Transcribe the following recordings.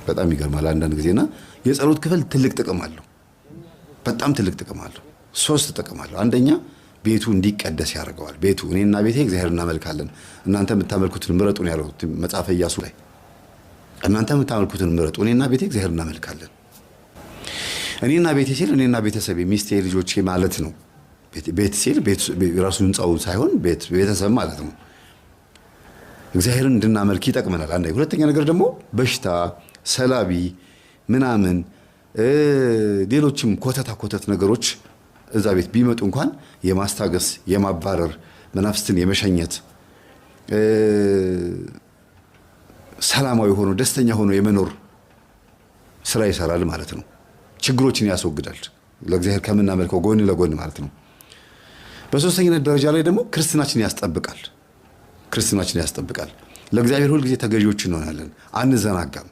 በጣም ይገርማል አንዳንድ ጊዜና የጸሎት ክፍል ትልቅ ጥቅም አለው። በጣም ትልቅ ጥቅም አለው። 3 ጥቅም አለው። አንደኛ ቤቱ እንዲቀደስ ያደርገዋል። ቤቱ እኔና ቤቴ እግዚአብሔር እናመልካለን እናንተ የምታመልኩትን ምረጡ ነው ያለው መጽሐፈ ኢያሱ ላይ። እናንተ የምታመልኩትን ምረጡ እኔና ቤቴ እግዚአብሔር እናመልካለን። እኔና ቤቴ ሲል እኔና ቤተሰቤ ሚስቴ ልጆቼ ማለት ነው። ቤት ሲል ራሱ ህንጻው ሳይሆን ቤተሰብ ማለት ነው። እግዚአብሔርን እንድናመልክ ይጠቅመናል። አንዴ ሁለተኛ ነገር ደግሞ በሽታ ሰላቢ ምናምን ሌሎችም ኮተት ነገሮች እዛ ቤት ቢመጡ እንኳን የማስታገስ የማባረር መናፍስትን የመሸኘት ሰላማዊ ሆኖ ደስተኛ ሆኖ የመኖር ስራ ይሰራል ማለት ነው። ችግሮችን ያስወግዳል። ለእግዚአብሔር ከምናመልከው ጎን ለጎን ማለት ነው። በሶስተኛነት ደረጃ ላይ ደግሞ ክርስትናችን ያስጠብቃል። ለእግዚአብሔር ሁሉ ጊዜ ተገዢዎች እንሆናለን። አንዘናጋም።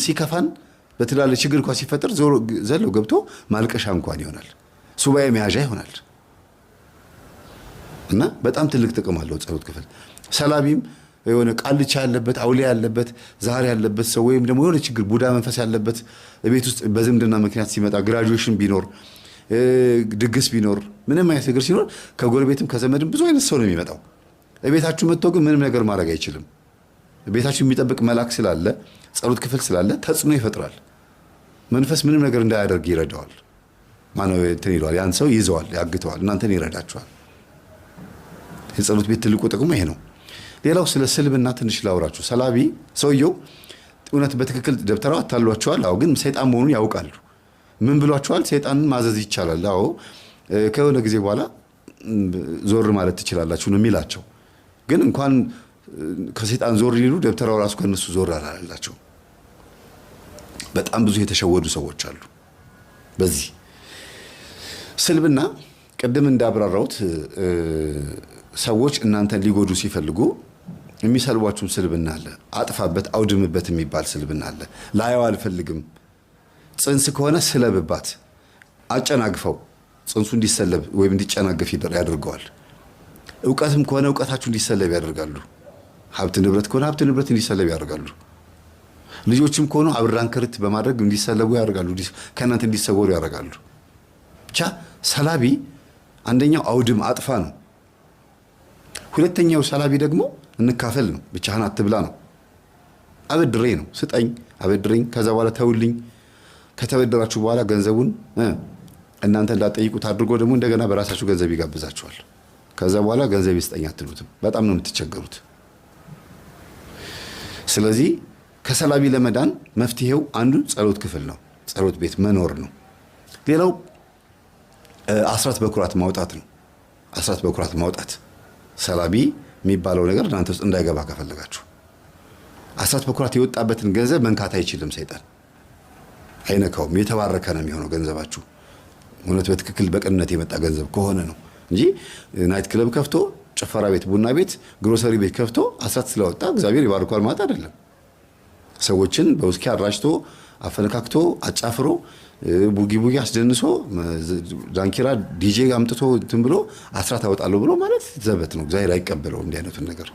ሲከፋን በትላልቅ ችግር እንኳን ሲፈጠር ዘሎ ገብቶ ማልቀሻ እንኳን ይሆናል። ሱባኤ መያዣ ይሆናል። እና በጣም ትልቅ ጥቅም አለው ጸሎት ክፍል። ሰላቢም የሆነ ቃልቻ ያለበት አውሊያ ያለበት ዛር ያለበት ሰው ወይም ደግሞ የሆነ ችግር ቡዳ መንፈስ ያለበት ቤት ውስጥ በዝምድና ምክንያት ሲመጣ ግራጁዌሽን ቢኖር ድግስ ቢኖር ምንም አይነት ነገር ሲኖር ከጎረቤትም ከዘመድም ብዙ አይነት ሰው ነው የሚመጣው። ቤታችሁ መጥቶ ግን ምንም ነገር ማድረግ አይችልም። ቤታችሁ የሚጠብቅ መልአክ ስላለ ጸሎት ክፍል ስላለ ተጽዕኖ ይፈጥራል። መንፈስ ምንም ነገር እንዳያደርግ ይረዳዋል። ማነው እንትን ይለዋል፣ ያን ሰው ይዘዋል፣ ያግተዋል፣ እናንተን ይረዳችኋል። የጸሎት ቤት ትልቁ ጥቅሙ ይሄ ነው። ሌላው ስለ ስልብና ትንሽ ላውራችሁ። ሰላቢ ሰውየው እውነት በትክክል ደብተራው አታሏቸዋል። አዎ፣ ግን ሰይጣን መሆኑን ያውቃሉ። ምን ብሏቸዋል? ሰይጣንን ማዘዝ ይቻላል። አዎ፣ ከሆነ ጊዜ በኋላ ዞር ማለት ትችላላችሁ ነው የሚላቸው። ግን እንኳን ከሰይጣን ዞር ይሉ ደብተራው ራሱ ከነሱ ዞር አላላቸው። በጣም ብዙ የተሸወዱ ሰዎች አሉ በዚህ ስልብና። ቅድም እንዳብራራሁት ሰዎች እናንተን ሊጎዱ ሲፈልጉ የሚሰልቧችሁም ስልብና አለ። አጥፋበት፣ አውድምበት የሚባል ስልብና አለ። ላየው አልፈልግም። ጽንስ ከሆነ ስለብባት፣ አጨናግፈው፣ ጽንሱ እንዲሰለብ ወይም እንዲጨናገፍ ያደርገዋል። እውቀትም ከሆነ እውቀታችሁ እንዲሰለብ ያደርጋሉ። ሀብት ንብረት ከሆነ ሀብት ንብረት እንዲሰለብ ያደርጋሉ። ልጆችም ከሆኑ አብራን ክርት በማድረግ እንዲሰለቡ ያደርጋሉ። ከእናንተ እንዲሰወሩ ያደርጋሉ። ብቻ ሰላቢ አንደኛው አውድም አጥፋ ነው። ሁለተኛው ሰላቢ ደግሞ እንካፈል ነው። ብቻህን አትብላ ነው። አበድሬ ነው። ስጠኝ፣ አበድረኝ፣ ከዛ በኋላ ተውልኝ። ከተበደራችሁ በኋላ ገንዘቡን እናንተ እንዳትጠይቁት አድርጎ ደግሞ እንደገና በራሳችሁ ገንዘብ ይጋብዛችኋል። ከዛ በኋላ ገንዘብ ይስጠኝ አትሉትም። በጣም ነው የምትቸገሩት። ስለዚህ ከሰላቢ ለመዳን መፍትሄው አንዱ ጸሎት ክፍል ነው። ጸሎት ቤት መኖር ነው። ሌላው አስራት በኩራት ማውጣት ነው። አስራት በኩራት ማውጣት ሰላቢ የሚባለው ነገር እናንተ ውስጥ እንዳይገባ ከፈለጋችሁ አስራት በኩራት የወጣበትን ገንዘብ መንካት አይችልም ሰይጣን። አይነካውም። የተባረከ ነው የሚሆነው ገንዘባችሁ። እውነት በትክክል በቅንነት የመጣ ገንዘብ ከሆነ ነው እንጂ ናይት ክለብ ከፍቶ ጭፈራ ቤት፣ ቡና ቤት፣ ግሮሰሪ ቤት ከፍቶ አስራት ስለወጣ እግዚአብሔር ይባርኳል ማለት አይደለም። ሰዎችን በውስኪ አራጭቶ አፈነካክቶ አጫፍሮ ቡጊ አስደንሶ ዳንኪራ ዲጄ አምጥቶ እንትን ብሎ አስራት አወጣለሁ ብሎ ማለት ዘበት ነው። እግዚአብሔር አይቀበለውም እንዲህ አይነቱን ነገር።